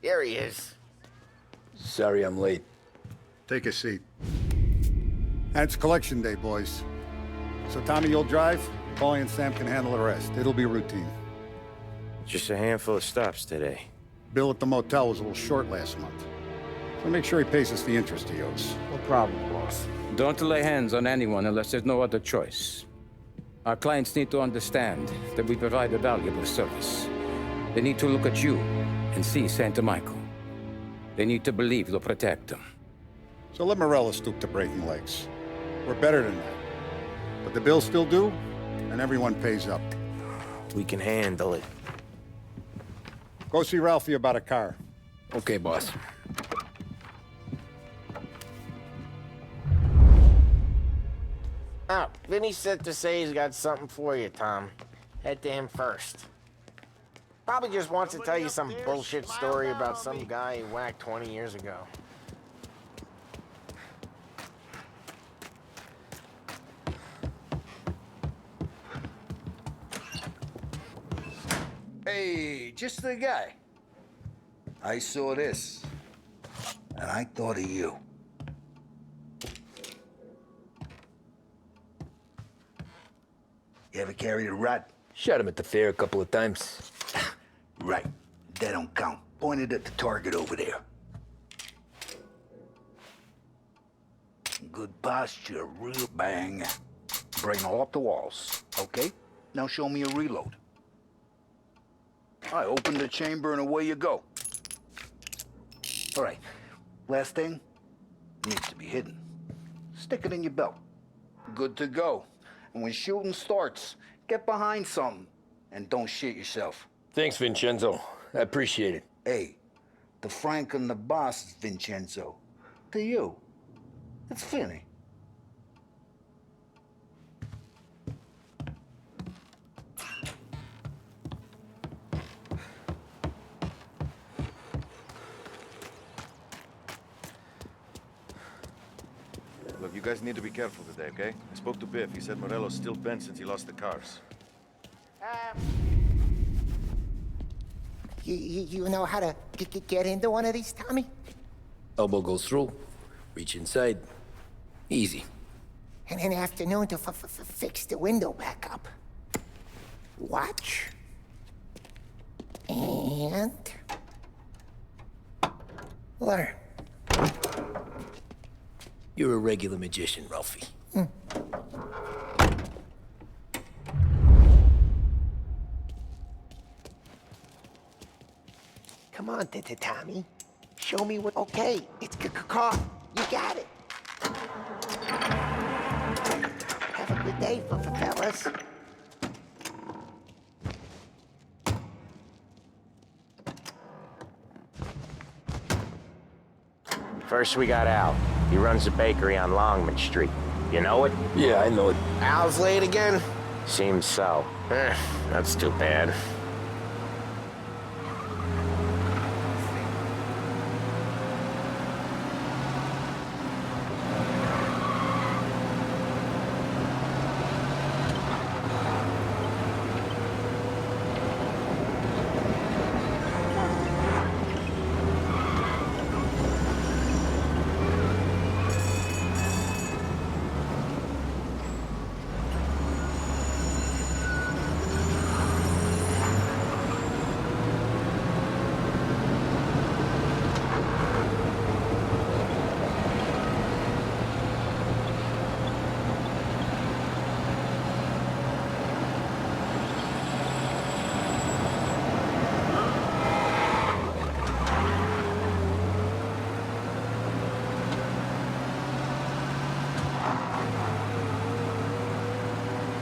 Here he is. Sorry I'm late. Take a seat. And it's collection day, boys. So Tommy, you'll drive. Paulie and Sam can handle the rest. It'll be routine. Just a handful of stops today. Bill at the motel was a little short last month. So make sure he pays us the interest he owes. No problem, boss. Don't lay hands on anyone unless there's no other choice. Our clients need to understand that we provide a valuable service. They need to look at you and see Santa Michael. They need to believe you'll protect them. So let Morella stoop to breaking legs. We're better than that. But the bills still due, and everyone pays up. We can handle it. Go see Ralphie about a car. Okay, boss. Oh, Vinny said to say he's got something for you, Tom. Head to him first. Probably just wants to tell you some bullshit story about some guy he whacked 20 years ago. Hey, just the guy. I saw this, and I thought of you. You ever carried a rat? Shot him at the fair a couple of times. Right. That don't count. Pointed at the target over there. Good posture, real bang. Brain off the walls, okay? Now show me a reload. I open the chamber and away you go. All right, last thing, needs to be hidden. Stick it in your belt. Good to go. And when shooting starts, get behind something and don't shit yourself. Thanks, Vincenzo. I appreciate it. Hey, the Frank and the boss is Vincenzo. To you, it's Vinny. Look, you guys need to be careful today, okay? I spoke to Biff. He said Morello's still bent since he lost the cars. You know how to get into one of these, Tommy? Elbow goes through. Reach inside. Easy. And in the afternoon to fix the window back up. Watch. And... learn. You're a regular magician, Ralphie. Come on, Tommy. Show me what... Okay, it's car. You got it. Have a good day, fellas. First we got Al. He runs a bakery on Longman Street. You know it? Yeah, I know it. Al's late again? Seems so. That's too bad.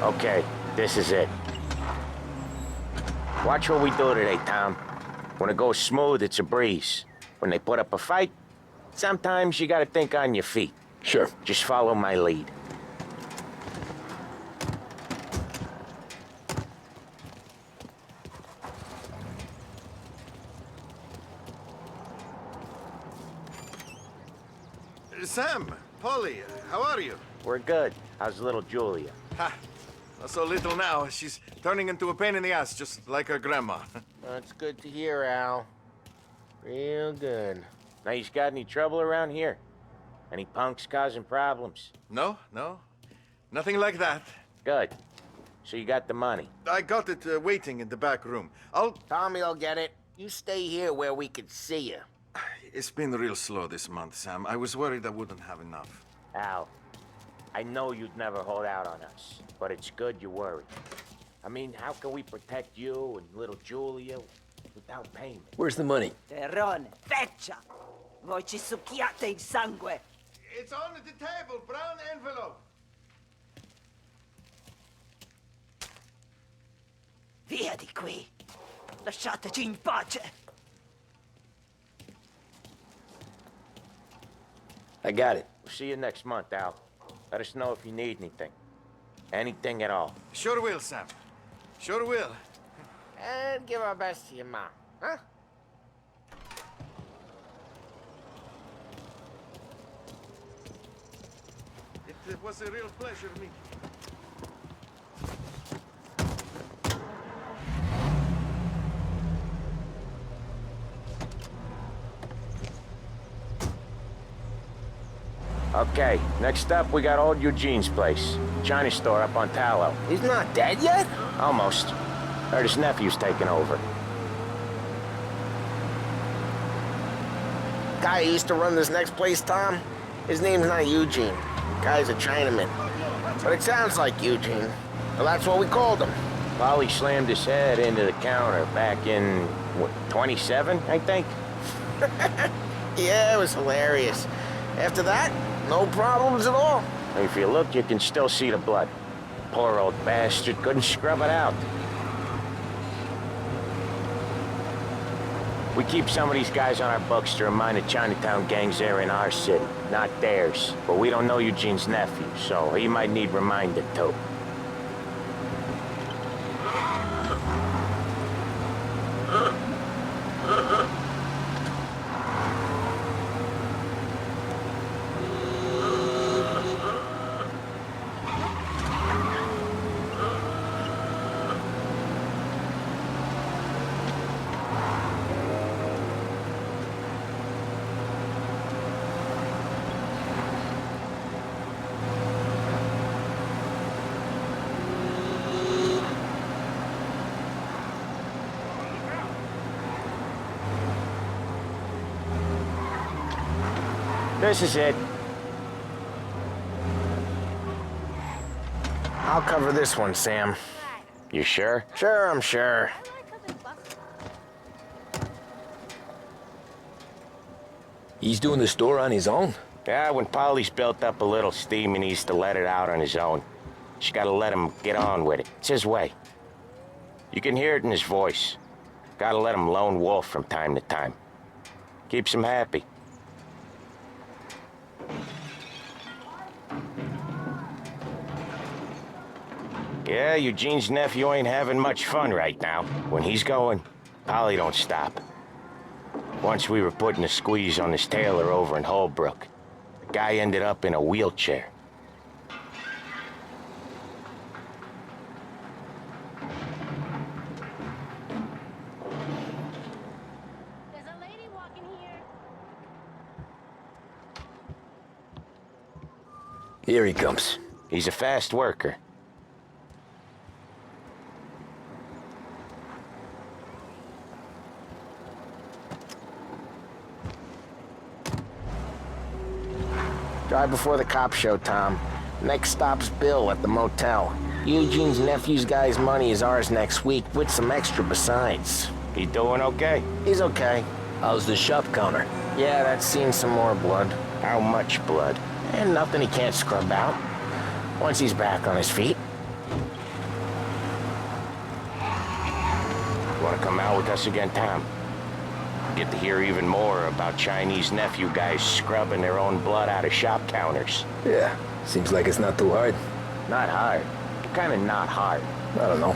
Okay, this is it. Watch what we do today, Tom. When it goes smooth, it's a breeze. When they put up a fight, sometimes you gotta think on your feet. Sure. Just follow my lead. Sam, Polly, how are you? We're good. How's little Julia? Ha! Not so little now. She's turning into a pain in the ass, just like her grandma. That's good to hear, Al. Real good. Now, you got any trouble around here? Any punks causing problems? No, no. Nothing like that. Good. So you got the money. I got it waiting in the back room. Tommy'll get it. You stay here where we can see you. It's been real slow this month, Sam. I was worried I wouldn't have enough. Al, I know you'd never hold out on us, but it's good you worry. I mean, how can we protect you and little Julia without payment? Where's the money? Terrone, feccia! Voi ci succhiate il sangue! It's on the table, brown envelope. Via di qui! Lasciateci in pace! I got it. We'll see you next month, Al. Let us know if you need anything. Anything at all. Sure will, Sam. Sure will. And give our best to your mom, huh? It was a real pleasure meeting you. Okay, next up, we got old Eugene's place. China store up on Tallow. He's not dead yet? Almost. Heard his nephew's taking over. Guy who used to run this next place, Tom? His name's not Eugene. Guy's a Chinaman. But it sounds like Eugene. Well, that's what we called him. Polly slammed his head into the counter back in, what, 27, I think? Yeah, it was hilarious. After that, no problems at all. If you look, you can still see the blood. Poor old bastard couldn't scrub it out. We keep some of these guys on our books to remind the Chinatown gangs they're in our city, not theirs. But we don't know Eugene's nephew, so he might need reminded too. This is it. I'll cover this one, Sam. You sure? Sure, I'm sure. He's doing the store on his own? Yeah, when Polly's built up a little steam, he needs to let it out on his own. Just gotta let him get on with it. It's his way. You can hear it in his voice. Gotta let him lone wolf from time to time. Keeps him happy. Yeah, Eugene's nephew ain't having much fun right now. When he's going, Polly don't stop. Once we were putting a squeeze on this tailor over in Holbrook. The guy ended up in a wheelchair. There's a lady walking here. Here he comes. He's a fast worker. Drive before the cops show, Tom. Next stop's Bill at the motel. Eugene's nephew's guy's money is ours next week, with some extra besides. He doing okay? He's okay. How's the shop counter? Yeah, that's seen some more blood. How much blood? And nothing he can't scrub out. Once he's back on his feet. Want to come out with us again, Tom? Get to hear even more about Chinese nephew guys scrubbing their own blood out of shop counters. Yeah, seems like it's not too hard. Not hard. Kind of not hard. I don't know.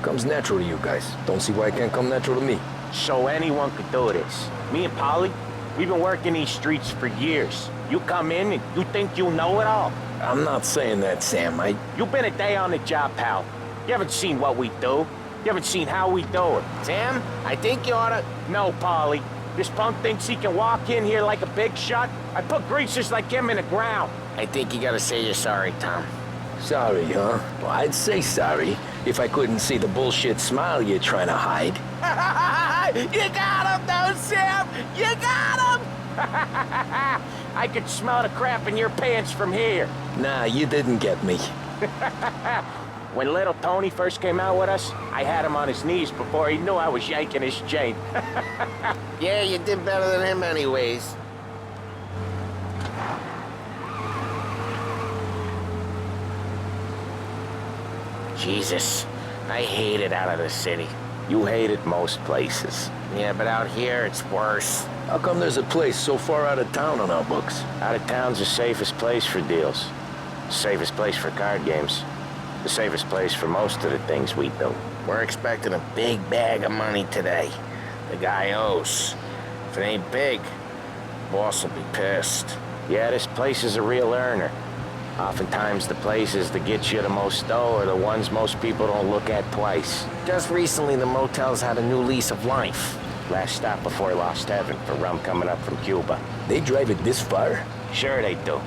Comes natural to you guys. Don't see why it can't come natural to me. So anyone could do this. Me and Polly, we've been working these streets for years. You come in and you think you know it all. I'm not saying that, Sam. You've been a day on the job, pal. You haven't seen what we do. You haven't seen how we do it. Sam, I think you oughta... No, Polly. This punk thinks he can walk in here like a big shot. I put greasers like him in the ground. I think you gotta say you're sorry, Tom. Sorry, huh? Well, I'd say sorry if I couldn't see the bullshit smile you're trying to hide. You got him, though, Sam! You got him! I could smell the crap in your pants from here. Nah, you didn't get me. When little Tony first came out with us, I had him on his knees before he knew I was yanking his chain. Yeah, you did better than him anyways. Jesus, I hate it out of the city. You hate it most places. Yeah, but out here, it's worse. How come there's a place so far out of town on our books? Out of town's the safest place for deals. The safest place for card games. The safest place for most of the things we do. We're expecting a big bag of money today. The guy owes. If it ain't big, boss will be pissed. Yeah, this place is a real earner. Oftentimes the places that get you the most dough are the ones most people don't look at twice. Just recently, the motel's had a new lease of life. Last stop before Lost Heaven for rum coming up from Cuba. They drive it this far? Sure they do.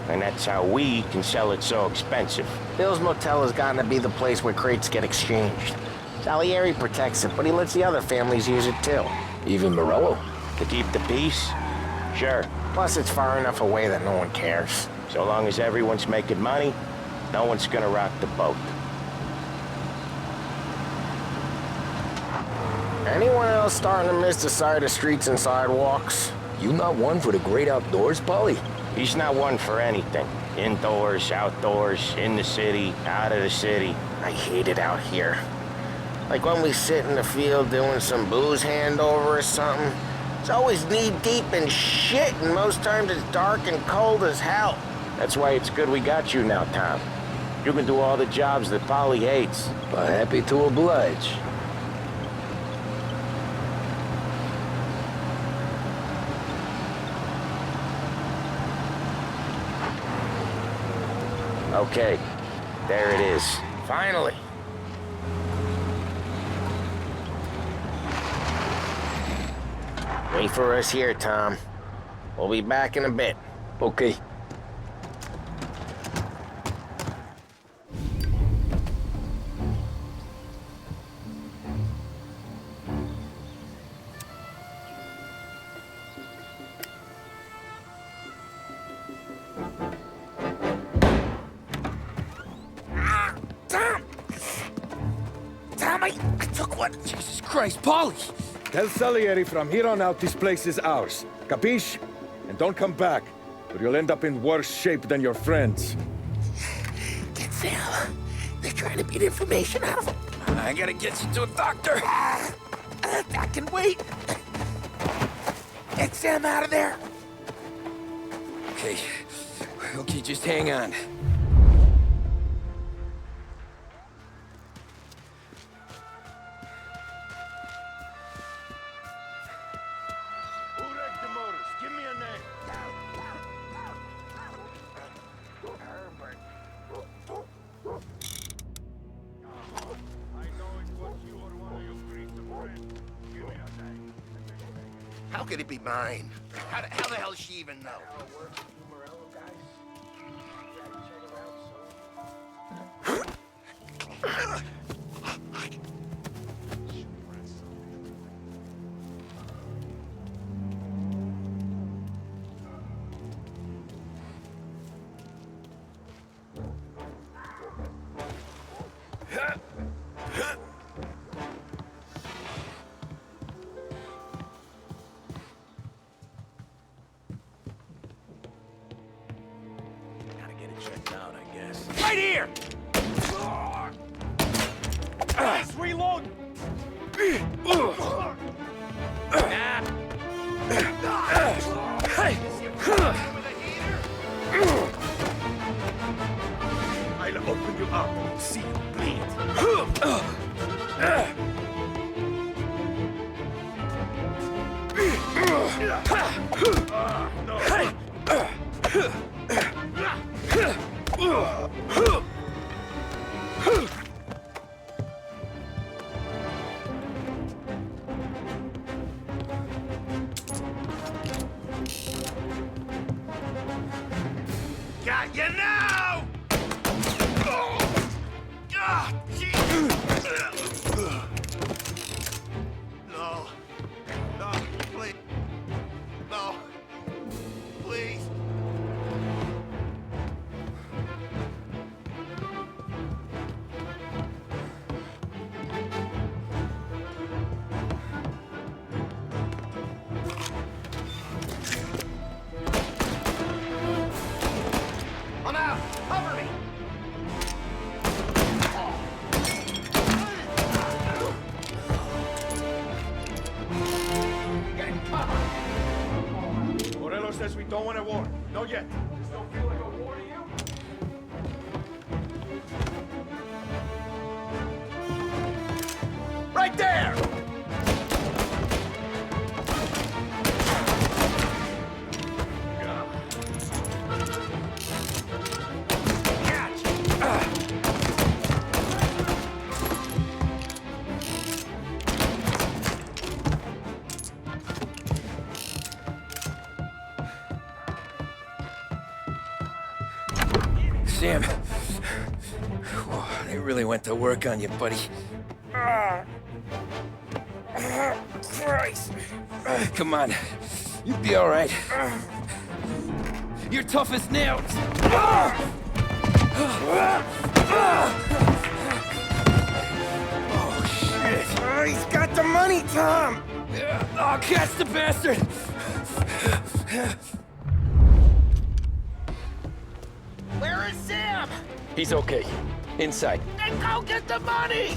And that's how we can sell it so expensive. Bill's Motel has gotten to be the place where crates get exchanged. Salieri protects it, but he lets the other families use it too. Even Morello? To keep the peace? Sure. Plus, it's far enough away that no one cares. So long as everyone's making money, no one's gonna rock the boat. Anyone else starting to miss the side of streets and sidewalks? You not one for the great outdoors, Polly? He's not one for anything. Indoors, outdoors, in the city, out of the city. I hate it out here. Like when we sit in the field doing some booze handover or something. It's always knee-deep in shit, and most times it's dark and cold as hell. That's why it's good we got you now, Tom. You can do all the jobs that Polly hates. Well, happy to oblige. Okay, there it is. Finally. Wait for us here, Tom. We'll be back in a bit. Okay. I took one. Jesus Christ, Polly! Tell Salieri from here on out this place is ours. Capiche? And don't come back, or you'll end up in worse shape than your friends. Get Sal. They're trying to beat information out of him. I gotta get you to a doctor. I can wait. Get Sam out of there. Okay. Okay, just hang on. Who wrecked the motors? Give me a name. How could it be mine? How the hell does she even know? Checked out, I guess. Right here! Nice reload! I'll open you up and see you bleed. You now! Ah, Jesus! No. No, please. No. Please. I'm out! Cover me! Morello says we don't want a war. Not yet. This don't feel like a war to you? Right there! Sam, they really went to work on you, buddy. Christ. Come on, you'll be all right. You're tough as nails. Oh, shit. He's got the money, Tom! Oh, catch the bastard! Where is Sam? He's okay. Inside. Then go get the money!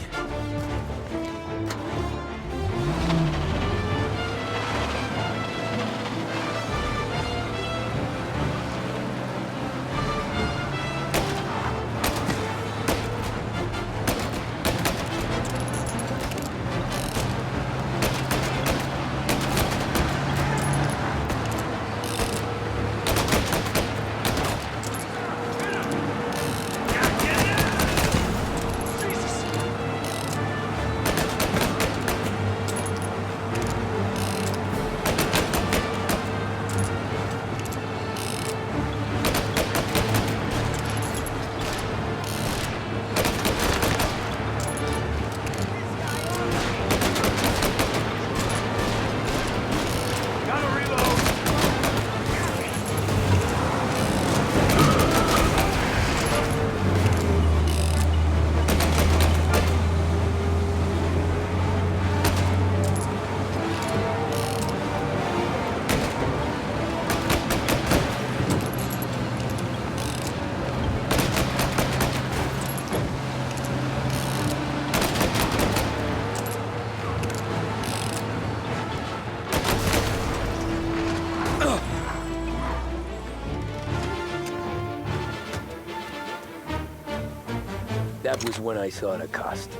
That was when I saw the cost.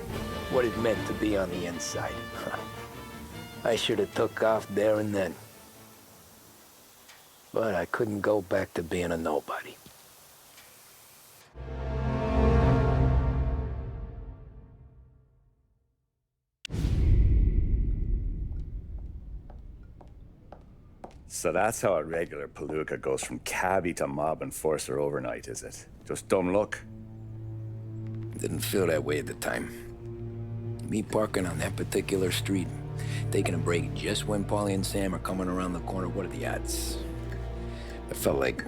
What it meant to be on the inside. I should have took off there and then. But I couldn't go back to being a nobody. So that's how a regular palooka goes from cabbie to mob enforcer overnight, is it? Just dumb luck? Didn't feel that way at the time. Me parking on that particular street, taking a break just when Paulie and Sam are coming around the corner, what are the odds? It felt like,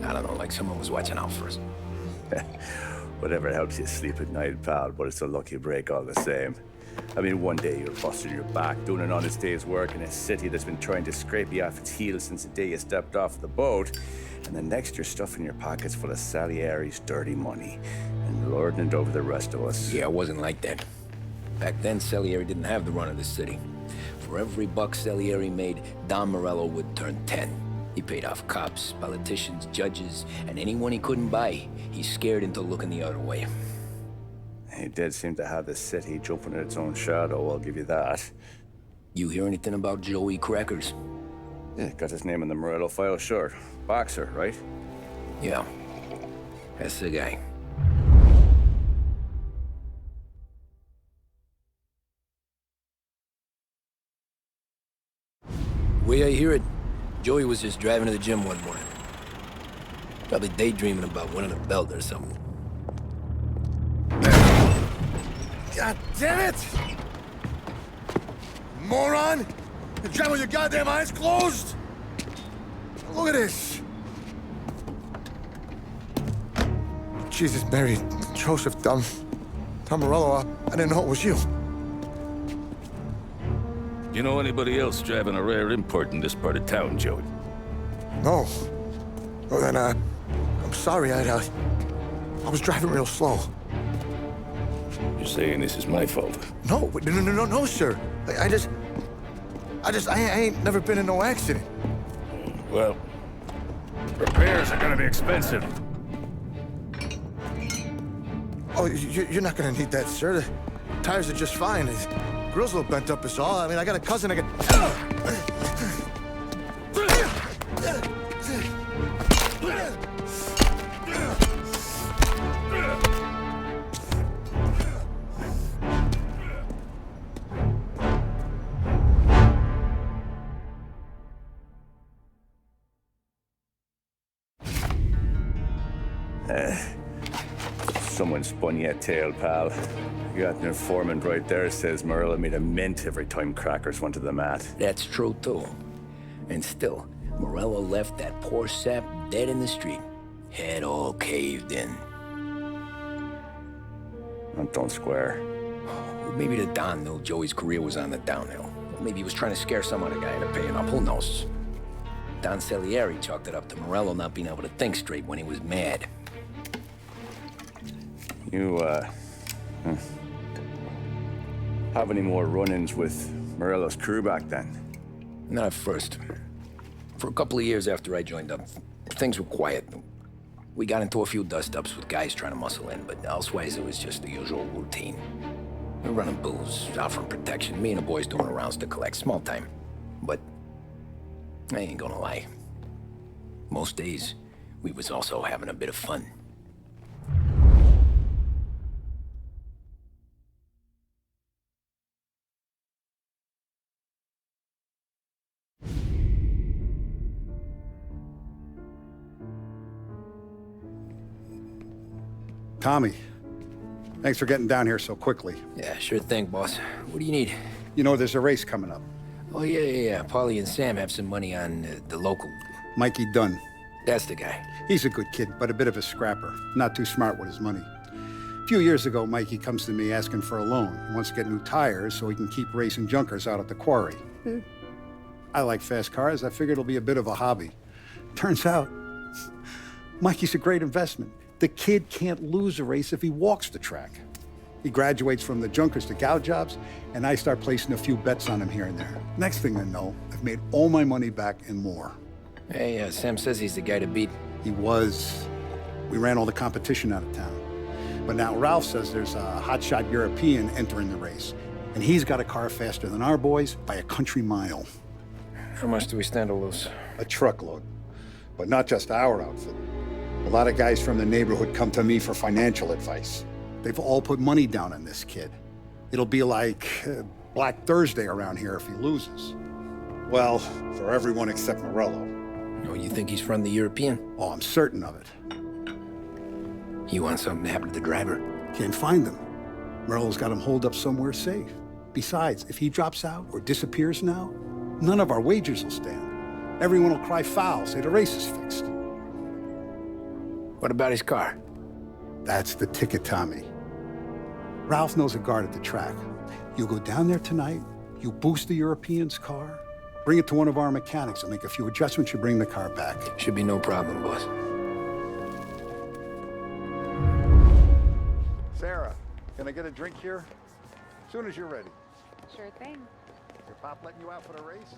I don't know, like someone was watching out for us. Whatever helps you sleep at night, pal, but it's a lucky break all the same. I mean, one day you're busting your back, doing an honest day's work in a city that's been trying to scrape you off its heels since the day you stepped off the boat, and the next you're stuffing your pockets full of Salieri's dirty money and lording it over the rest of us. Yeah, it wasn't like that. Back then, Salieri didn't have the run of the city. For every buck Salieri made, Don Morello would turn 10. He paid off cops, politicians, judges, and anyone he couldn't buy, he scared into looking the other way. He did seem to have the city jumping at its own shadow, I'll give you that. You hear anything about Joey Crackers? Yeah, got his name in the Morello file, sure. Boxer, right? Yeah, that's the guy. Way I hear it, Joey was just driving to the gym one morning. Probably daydreaming about winning a belt or something. God damn it! Moron! You're driving with your goddamn eyes closed? Look at this! Jesus, Mary, Joseph, Tom Morello, I didn't know it was you. You know anybody else driving a rare import in this part of town, Joey? No. Well, then, I'm sorry, I was driving real slow. You're saying this is my fault? No, sir. I ain't never been in no accident. Well, repairs are gonna be expensive. Oh, you're not gonna need that, sir. The tires are just fine. The grill's a little bent up is all. I mean, I got a cousin I can... Someone spun you a tail, pal. You got an informant right there says Morello made a mint every time crackers went to the mat. That's true, too. And still, Morello left that poor sap dead in the street. Head all caved in. That don't square. Well, maybe the Don knew Joey's career was on the downhill. Or maybe he was trying to scare some other guy into paying up. Who knows? Don Salieri chalked it up to Morello not being able to think straight when he was mad. You, have any more run-ins with Morello's crew back then? Not at first. For a couple of years after I joined up, things were quiet. We got into a few dust-ups with guys trying to muscle in, but elsewise it was just the usual routine. We were running booze, offering protection, me and the boys doing rounds to collect, small time. But I ain't gonna lie. Most days, we was also having a bit of fun. Tommy, thanks for getting down here so quickly. Yeah, sure thing, boss. What do you need? You know, there's a race coming up. Oh, yeah. Paulie and Sam have some money on the local. Mikey Dunn. That's the guy. He's a good kid, but a bit of a scrapper. Not too smart with his money. A few years ago, Mikey comes to me asking for a loan. He wants to get new tires so he can keep racing junkers out at the quarry. I like fast cars. I figured it'll be a bit of a hobby. Turns out, Mikey's a great investment. The kid can't lose a race if he walks the track. He graduates from the junkers to gout jobs, and I start placing a few bets on him here and there. Next thing I know, I've made all my money back and more. Hey, Sam says he's the guy to beat. He was. We ran all the competition out of town. But now Ralph says there's a hotshot European entering the race, and he's got a car faster than our boys by a country mile. How much do we stand to lose? A truckload. But not just our outfit. A lot of guys from the neighborhood come to me for financial advice. They've all put money down on this kid. It'll be like Black Thursday around here if he loses. Well, for everyone except Morello. Oh, you think he's from the European? Oh, I'm certain of it. You want something to happen to the driver? Can't find him. Morello's got him holed up somewhere safe. Besides, if he drops out or disappears now, none of our wagers will stand. Everyone will cry foul, say the race is fixed. What about his car? That's the ticket, Tommy. Ralph knows a guard at the track. You go down there tonight, you boost the European's car, bring it to one of our mechanics, and make a few adjustments, you bring the car back. Should be no problem, boss. Sarah, can I get a drink here? As soon as you're ready. Sure thing. Your pop letting you out for the race?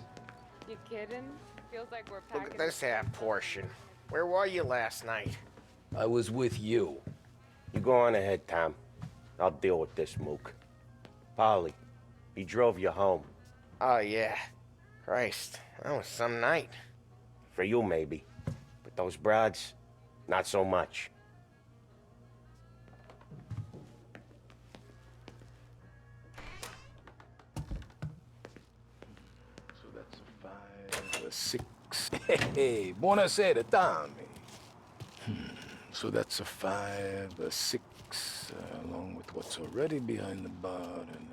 You kidding? Feels like we're packing. Look at this half portion. Where were you last night? I was with you. You go on ahead, Tom. I'll deal with this mook. Polly, he drove you home. Oh, yeah. Christ, that was some night. For you, maybe. But those broads, not so much. So that's a 5, a 6. Hey, buonasera, Tommy. So that's a 5, a 6, along with what's already behind the bar, and